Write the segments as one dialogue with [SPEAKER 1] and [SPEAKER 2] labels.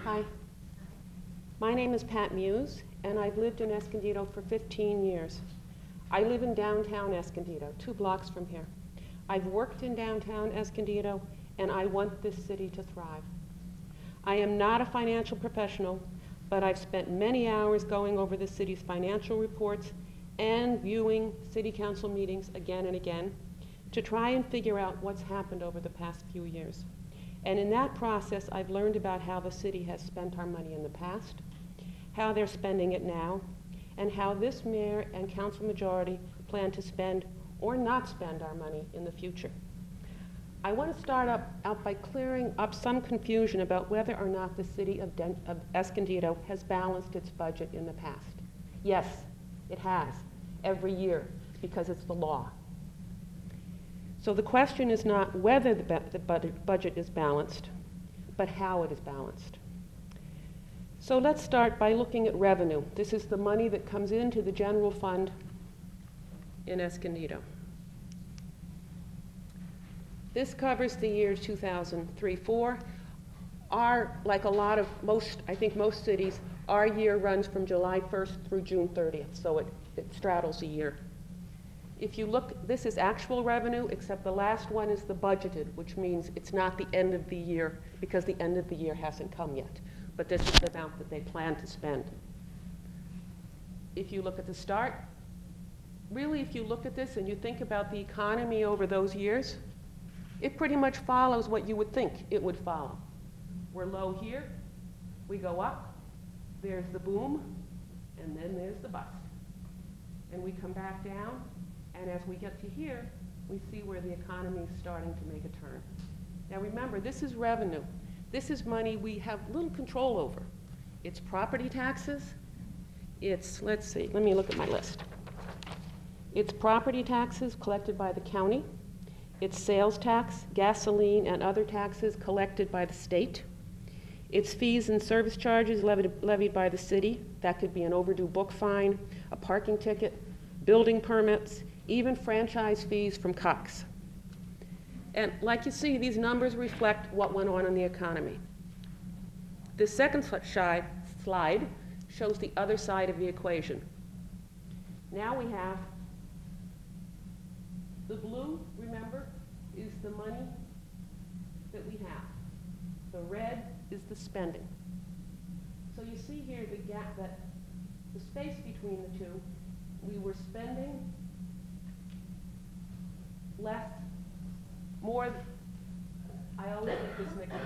[SPEAKER 1] Hi. My name is Pat Mues, and I've lived in Escondido for 15 years. I live in downtown Escondido, 2 blocks from here. I've worked in downtown Escondido, and I want this city to thrive. I am not a financial professional, but I've spent many hours going over the city's financial reports and viewing city council meetings again and again to try and figure out what's happened over the past few years. And in that process, I've learned about how the city has spent our money in the past, how they're spending it now, and how this mayor and council majority plan to spend or not spend our money in the future. I want to start out by clearing up some confusion about whether or not the city of Escondido has balanced its budget in the past. Yes, it has, every year, because it's the law. So the question is not whether the budget is balanced, but how it is balanced. So let's start by looking at revenue. This is the money that comes into the general fund in Escondido. This covers the years 2003-04. Like I think most cities, our year runs from July 1st through June 30th, so it straddles a year. If you look, this is actual revenue, except the last one is the budgeted, which means it's not the end of the year because the end of the year hasn't come yet. But this is the amount that they plan to spend. If you look at the start, really if you look at this and you think about the economy over those years, it pretty much follows what you would think it would follow. We're low here, we go up, there's the boom, and then there's the bust. And we come back down, and as we get to here, we see where the economy is starting to make a turn. Now remember, this is revenue. This is money we have little control over. It's property taxes. It's, let's see, let me look at my list. It's property taxes collected by the county. It's sales tax, gasoline, and other taxes collected by the state. It's fees and service charges levied by the city. That could be an overdue book fine, a parking ticket, building permits, even franchise fees from Cox. And like you see, these numbers reflect what went on in the economy. The second slide shows the other side of the equation. Now we have the blue, remember, is the money that we have. The red is the spending. So you see here the gap, that the space between the two, we were spending less, more, I always get this mixed up.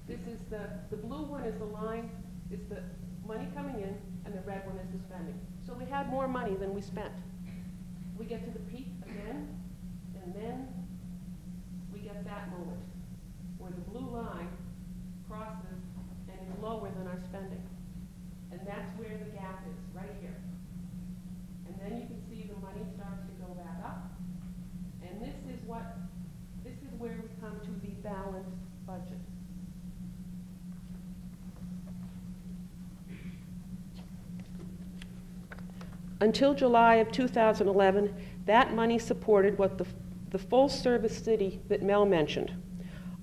[SPEAKER 1] This is the blue one is the line, is the money coming in, and the red one is the spending. So we had more money than we spent. We get to the peak again, and then we get that moment where the blue line crosses and is lower than our spending. And that's where the gap is, right here. And then you can see the money starts to go back up. And this is where we come to the balanced budget. Until July of 2011, that money supported what the full-service city that Mel mentioned.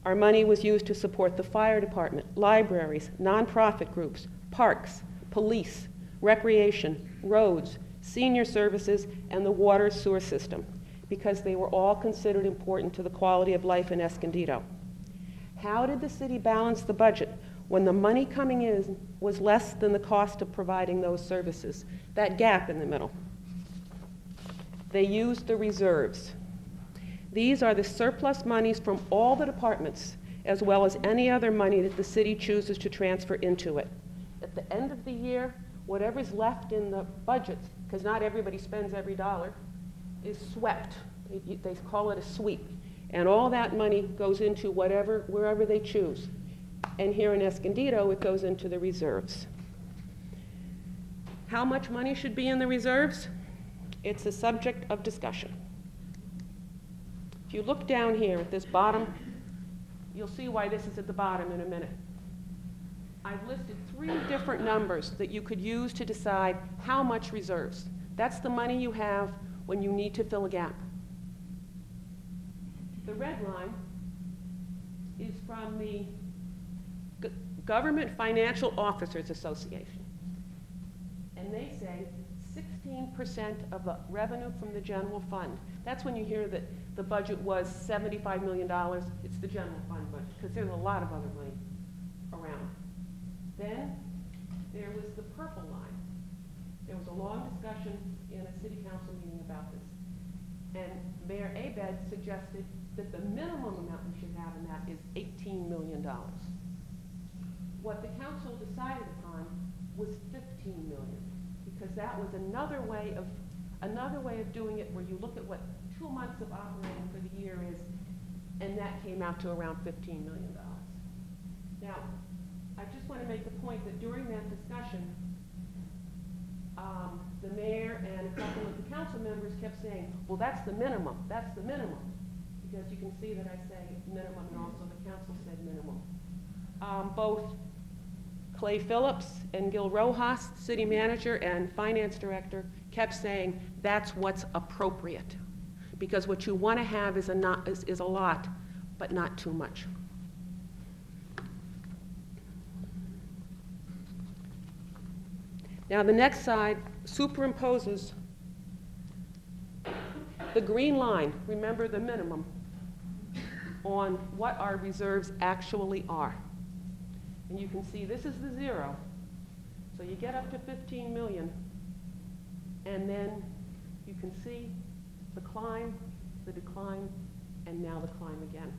[SPEAKER 1] Our money was used to support the fire department, libraries, nonprofit groups, parks, police, recreation, roads, senior services, and the water sewer system, because they were all considered important to the quality of life in Escondido. How did the city balance the budget when the money coming in was less than the cost of providing those services? That gap in the middle. They used the reserves. These are the surplus monies from all the departments, as well as any other money that the city chooses to transfer into it. At the end of the year, whatever's left in the budget, because not everybody spends every dollar, is swept. They call it a sweep. And all that money goes into wherever they choose. And here in Escondido, it goes into the reserves. How much money should be in the reserves? It's a subject of discussion. If you look down here at this bottom, you'll see why this is at the bottom in a minute. I've listed 3 different numbers that you could use to decide how much reserves. That's the money you have when you need to fill a gap. The red line is from the Government Financial Officers Association. And they say 16% of the revenue from the general fund. That's when you hear that the budget was $75 million. It's the general fund budget, because there's a lot of other money around. Then there was the purple line. There was a long discussion in a city council meeting about this. And Mayor Abed suggested that the minimum amount we should have in that is $18 million. What the council decided upon was $15 million, because that was another way of doing it, where you look at what 2 months of operating for the year is, and that came out to around $15 million. Now, I just want to make the point that during that discussion, the mayor and a couple of the council members kept saying, well, that's the minimum, because you can see that I say minimum, and also the council said minimum. Both Clay Phillips and Gil Rojas, city manager and finance director, kept saying that's what's appropriate, because what you want to have is a lot, but not too much. Now the next slide superimposes the green line, remember the minimum, on what our reserves actually are. And you can see this is the zero. So you get up to 15 million, and then you can see the climb, the decline, and now the climb again.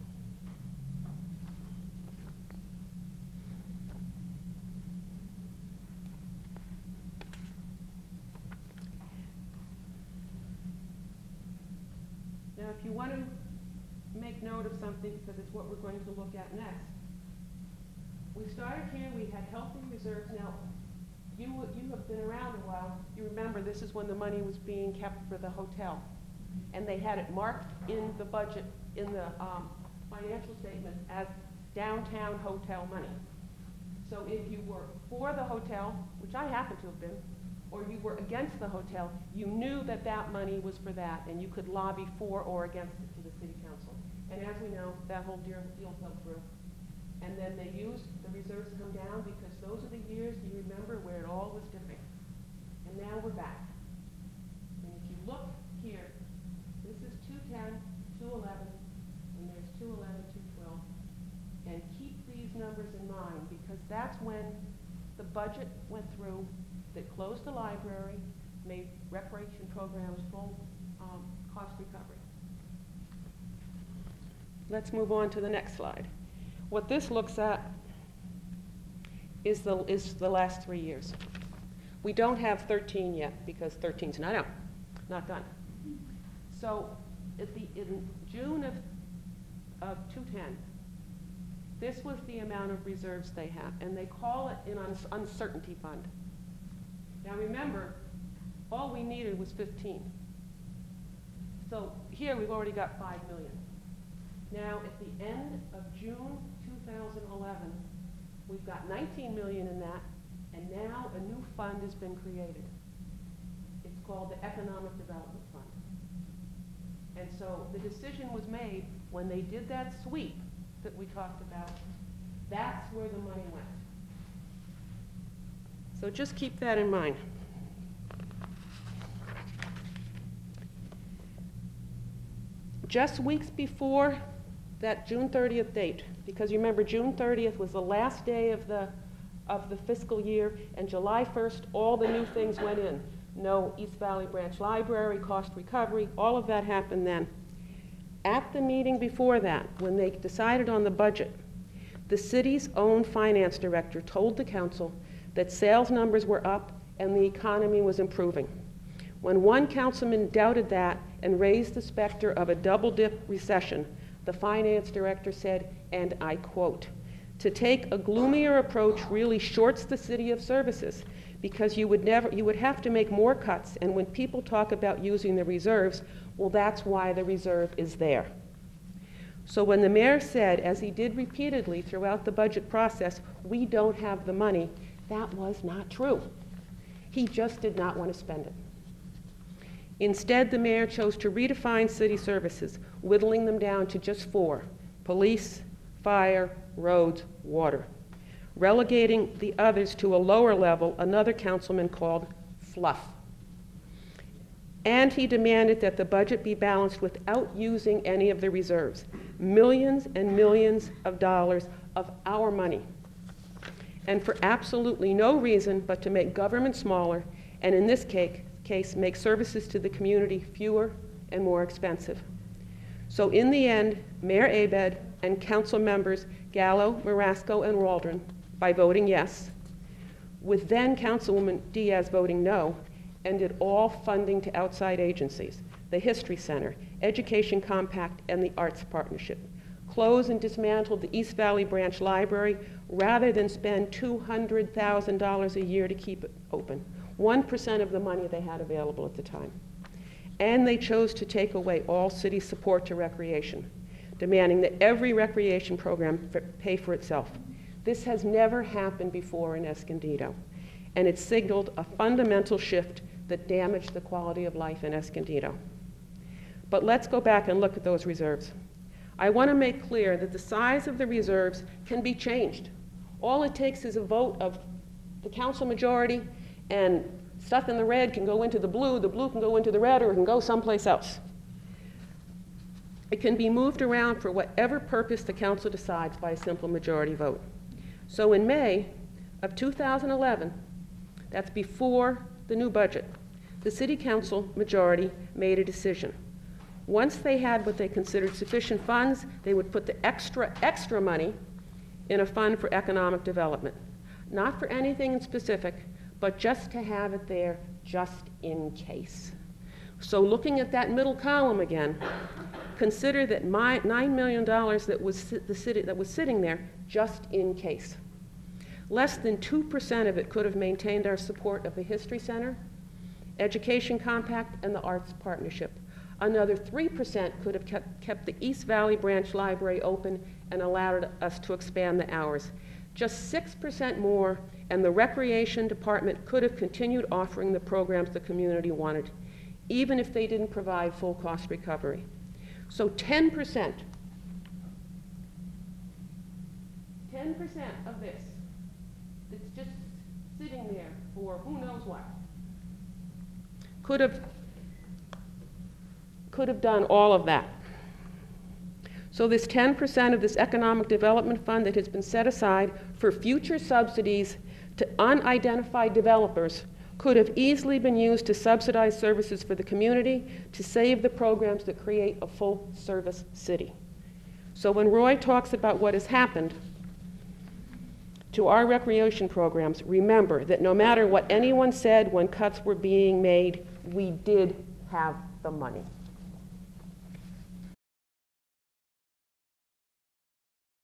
[SPEAKER 1] Now, if you want to make note of something, because it's what we're going to look at next, we started here, we had healthy reserves. Now, you have been around a while. You remember this is when the money was being kept for the hotel. And they had it marked in the budget, in the financial statements, as downtown hotel money. So if you were for the hotel, which I happen to have been, or you were against the hotel, you knew that that money was for that, and you could lobby for or against it to the city council. And as we know, that whole deal fell through. And then they used the reserves to come down, because those are the years, do you remember, where it all was dipping. And now we're back. And if you look here, this is 210, 211, and there's 211, 212. And keep these numbers in mind, because that's when the budget went through, that closed the library, made recreation programs full cost recovery. Let's move on to the next slide. What this looks at is the last 3 years. We don't have 13 yet, because 13's not done. So in June of 2010, this was the amount of reserves they have, and they call it an uncertainty fund. Now remember, all we needed was 15. So here we've already got 5 million. Now at the end of June 2011, we've got 19 million in that, and now a new fund has been created. It's called the Economic Development Fund. And so the decision was made when they did that sweep that we talked about, that's where the money went. So just keep that in mind. Just weeks before that June 30th date, because you remember June 30th was the last day of the fiscal year, and July 1st, all the new things went in. No East Valley Branch Library, cost recovery, all of that happened then. At the meeting before that, when they decided on the budget, the city's own finance director told the council that sales numbers were up and the economy was improving. When one councilman doubted that and raised the specter of a double-dip recession, the finance director said, and I quote, "To take a gloomier approach really shorts the city of services, because you would have to make more cuts, and when people talk about using the reserves, well, that's why the reserve is there." So when the mayor said, as he did repeatedly throughout the budget process, we don't have the money, that was not true. He just did not want to spend it. Instead, the mayor chose to redefine city services, whittling them down to just 4: police, fire, roads, water. relegating the others to a lower level another councilman called fluff. And he demanded that the budget be balanced without using any of the reserves, millions and millions of dollars of our money, and for absolutely no reason but to make government smaller, and in this case make services to the community fewer and more expensive. So in the end, Mayor Abed and council members Gallo, Marasco, and Waldron, by voting yes, with then Councilwoman Diaz voting no, ended all funding to outside agencies, the History Center, Education Compact, and the Arts Partnership, closed and dismantled the East Valley Branch Library rather than spend $200,000 a year to keep it open, 1% of the money they had available at the time. And they chose to take away all city support to recreation, demanding that every recreation program pay for itself. This has never happened before in Escondido, and it signaled a fundamental shift that damaged the quality of life in Escondido. But let's go back and look at those reserves. I want to make clear that the size of the reserves can be changed. All it takes is a vote of the council majority, and stuff in the red can go into the blue can go into the red, or it can go someplace else. It can be moved around for whatever purpose the council decides by a simple majority vote. So in May of 2011, that's before the new budget, the city council majority made a decision. Once they had what they considered sufficient funds, they would put the extra money in a fund for economic development. Not for anything in specific, but just to have it there just in case. So looking at that middle column again, consider that my $9 million that was sitting there just in case. Less than 2% of it could have maintained our support of the History Center, Education Compact, and the Arts Partnership. Another 3% could have kept the East Valley Branch Library open and allowed us to expand the hours. Just 6% more, and the Recreation Department could have continued offering the programs the community wanted, even if they didn't provide full cost recovery. So 10% of this, it's just sitting there for who knows what, could have done all of that. So this 10% of this economic development fund that has been set aside for future subsidies to unidentified developers could have easily been used to subsidize services for the community, to save the programs that create a full-service city. So when Roy talks about what has happened to our recreation programs, remember that no matter what anyone said when cuts were being made, we did have the money.